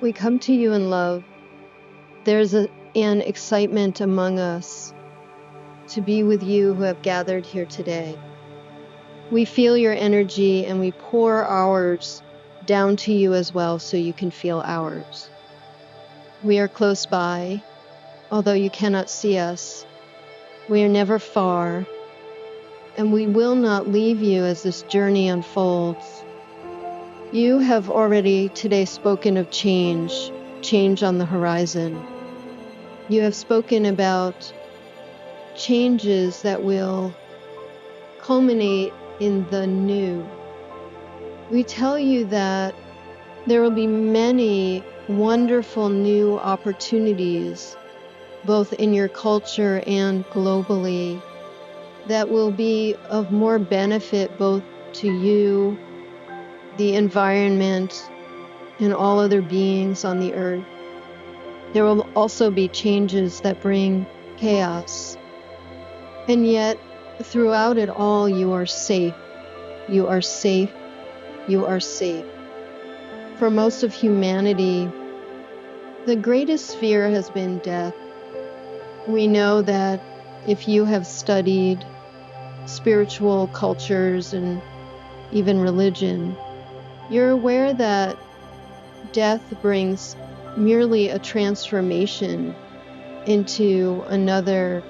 We come to you in love. There's an excitement among us to be with you who have gathered here today. We feel your energy and we pour ours down to you as well so you can feel ours. We are close by, although you cannot see us. We are never far, and we will not leave you as this journey unfolds. You have already today spoken of change on the horizon. You have spoken about changes that will culminate in the new. We tell you that there will be many wonderful new opportunities, both in your culture and globally, that will be of more benefit both to you, the environment, and all other beings on the earth. There will also be changes that bring chaos. And yet, throughout it all, you are safe. You are safe. You are safe. For most of humanity, the greatest fear has been death. We know that if you have studied spiritual cultures and even religion, you're aware that death brings merely a transformation into another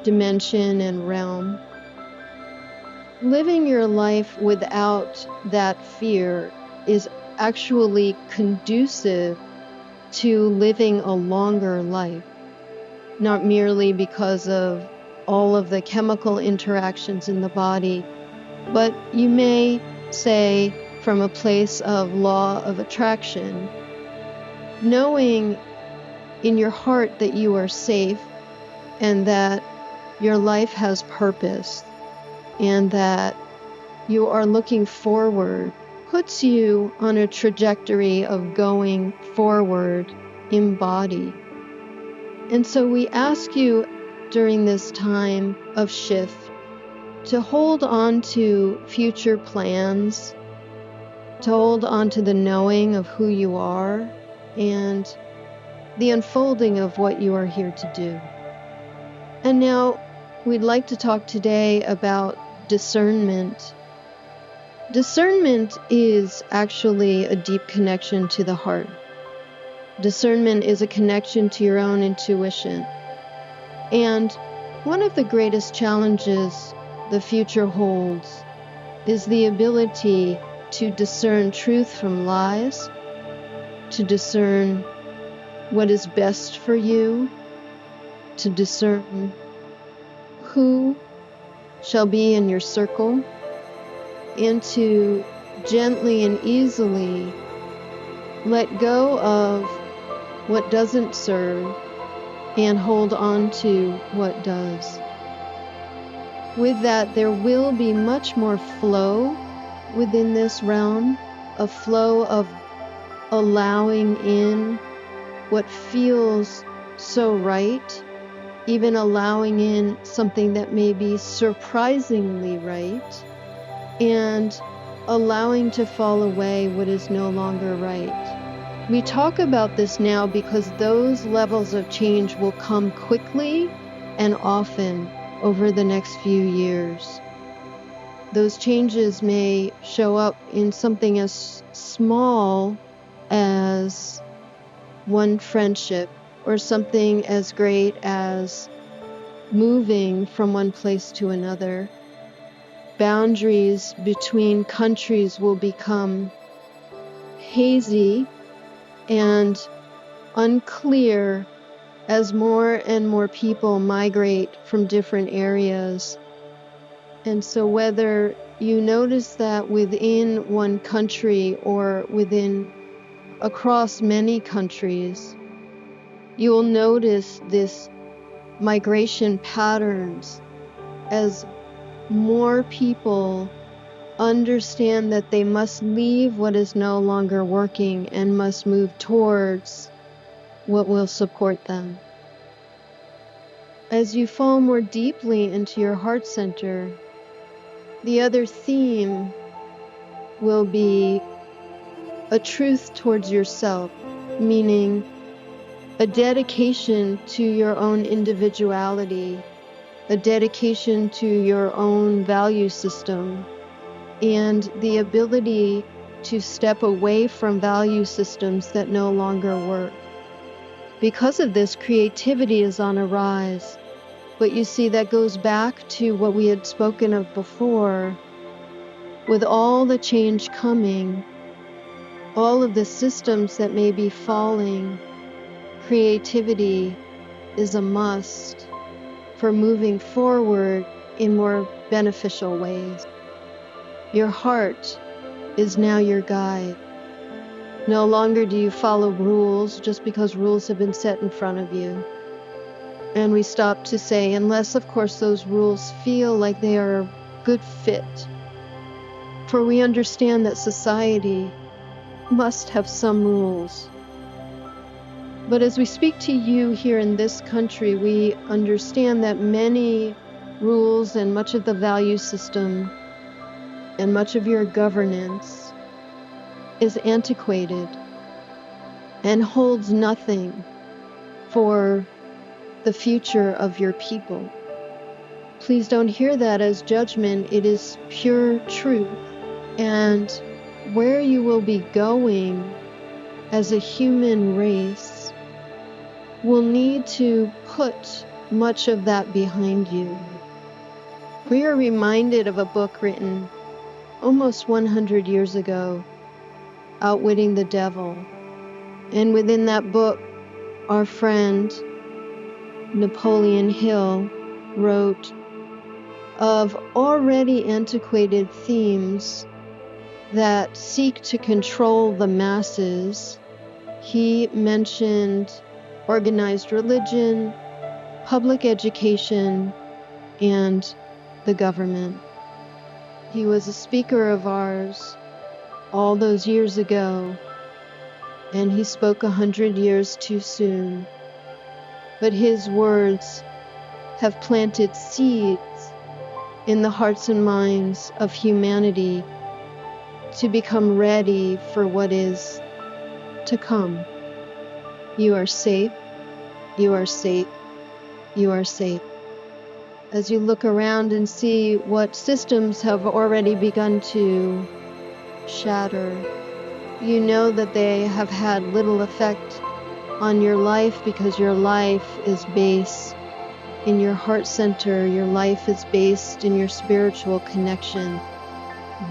dimension and realm. Living your life without that fear is actually conducive to living a longer life, not merely because of all of the chemical interactions in the body, but you may say from a place of law of attraction, knowing in your heart that you are safe and that your life has purpose and that you are looking forward puts you on a trajectory of going forward in body. And so we ask you during this time of shift to hold on to future plans, to hold on to the knowing of who you are and the unfolding of what you are here to do. And now we'd like to talk today about discernment. Discernment is actually a deep connection to the heart. Discernment is a connection to your own intuition. And one of the greatest challenges the future holds is the ability to discern truth from lies, to discern what is best for you, to discern who shall be in your circle, and to gently and easily let go of what doesn't serve and hold on to what does. With that, there will be much more flow within this realm, a flow of allowing in what feels so right, even allowing in something that may be surprisingly right, and allowing to fall away what is no longer right. We talk about this now because those levels of change will come quickly and often over the next few years. Those changes may show up in something as small as one friendship, or something as great as moving from one place to another. Boundaries between countries will become hazy and unclear as more and more people migrate from different areas. And so whether you notice that within one country or across many countries, you will notice this migration patterns as more people understand that they must leave what is no longer working and must move towards what will support them. As you fall more deeply into your heart center, the other theme will be a truth towards yourself, meaning a dedication to your own individuality, a dedication to your own value system, and the ability to step away from value systems that no longer work. Because of this, creativity is on a rise. But you see, that goes back to what we had spoken of before. With all the change coming, all of the systems that may be falling, creativity is a must for moving forward in more beneficial ways. Your heart is now your guide. No longer do you follow rules just because rules have been set in front of you. And we stop to say, unless of course those rules feel like they are a good fit. For we understand that society must have some rules. But as we speak to you here in this country, we understand that many rules and much of the value system and much of your governance is antiquated and holds nothing for the future of your people. Please don't hear that as judgment. It is pure truth. And where you will be going as a human race will need to put much of that behind you. We are reminded of a book written almost 100 years ago, Outwitting the Devil. And within that book, our friend Napoleon Hill wrote of already antiquated themes that seek to control the masses. He mentioned organized religion, public education, and the government. He was a speaker of ours all those years ago, and he spoke 100 years too soon. But his words have planted seeds in the hearts and minds of humanity to become ready for what is to come. You are safe, you are safe, you are safe. As you look around and see what systems have already begun to shatter, you know that they have had little effect on your life because your life is based in your heart center. Your life is based in your spiritual connection.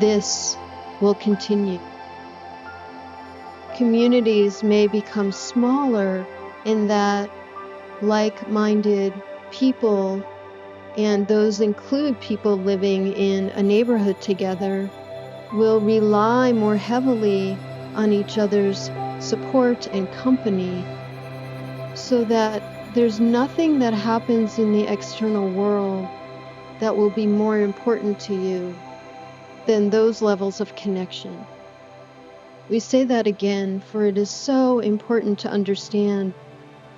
This will continue. Communities may become smaller in that like-minded people, and those include people living in a neighborhood together, will rely more heavily on each other's support and company, so that there's nothing that happens in the external world that will be more important to you than those levels of connection. We say that again, for it is so important to understand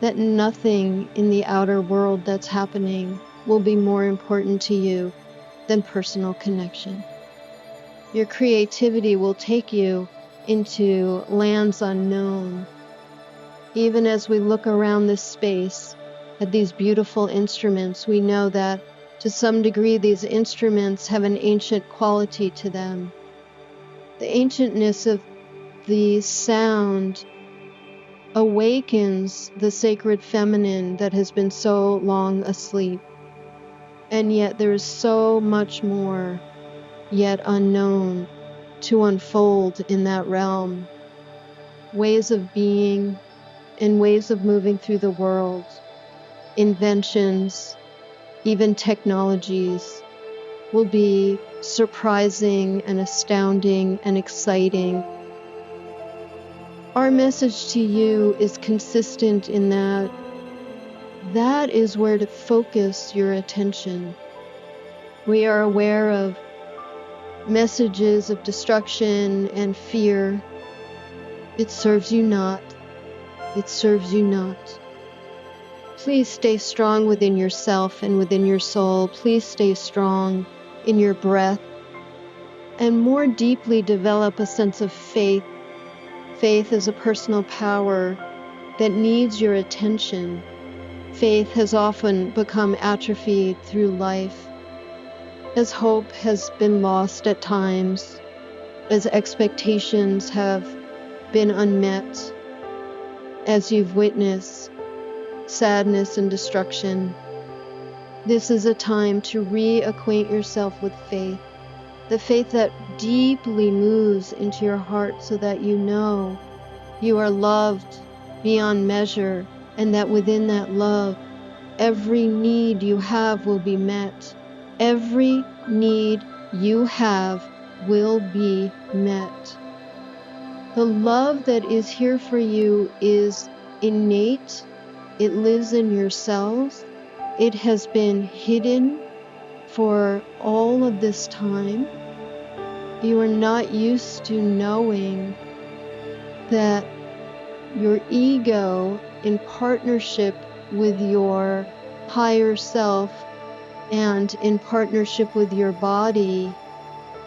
that nothing in the outer world that's happening will be more important to you than personal connection. Your creativity will take you into lands unknown. Even as we look around this space at these beautiful instruments, we know that to some degree these instruments have an ancient quality to them. The ancientness of the sound awakens the sacred feminine that has been so long asleep. And yet there is so much more yet unknown to unfold in that realm. Ways of being and ways of moving through the world, inventions, even technologies will be surprising and astounding and exciting. Our message to you is consistent in that that is where to focus your attention. We are aware of messages of destruction and fear. It serves you not. It serves you not. Please stay strong within yourself and within your soul. Please stay strong in your breath and more deeply develop a sense of faith Faith is a personal power that needs your attention. Faith has often become atrophied through life, as hope has been lost at times, as expectations have been unmet, as you've witnessed sadness and destruction. This is a time to reacquaint yourself with faith, the faith that deeply moves into your heart so that you know you are loved beyond measure, and that within that love, every need you have will be met. Every need you have will be met. The love that is here for you is innate. It lives in yourselves. It has been hidden for all of this time. You are not used to knowing that your ego, in partnership with your higher self and in partnership with your body,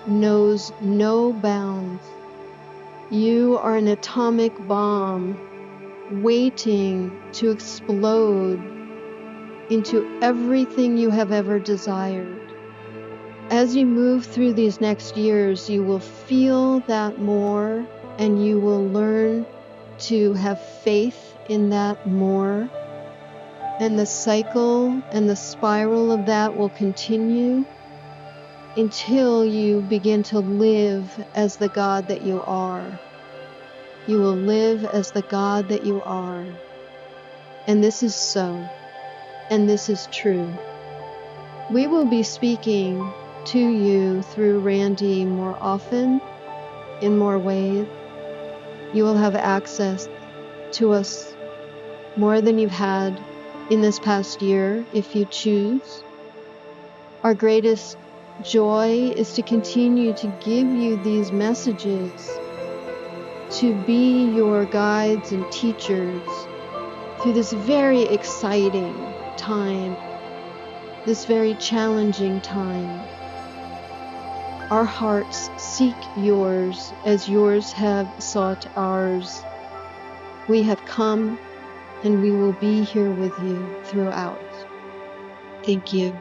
knows no bounds. You are an atomic bomb waiting to explode into everything you have ever desired. As you move through these next years, you will feel that more, and you will learn to have faith in that more. And the cycle and the spiral of that will continue until you begin to live as the God that you are. You will live as the God that you are. And this is so, and this is true. We will be speaking to you through Randy more often, in more ways. You will have access to us more than you've had in this past year if you choose. Our greatest joy is to continue to give you these messages, to be your guides and teachers through this very exciting time, this very challenging time. Our hearts seek yours as yours have sought ours. We have come and we will be here with you throughout. Thank you.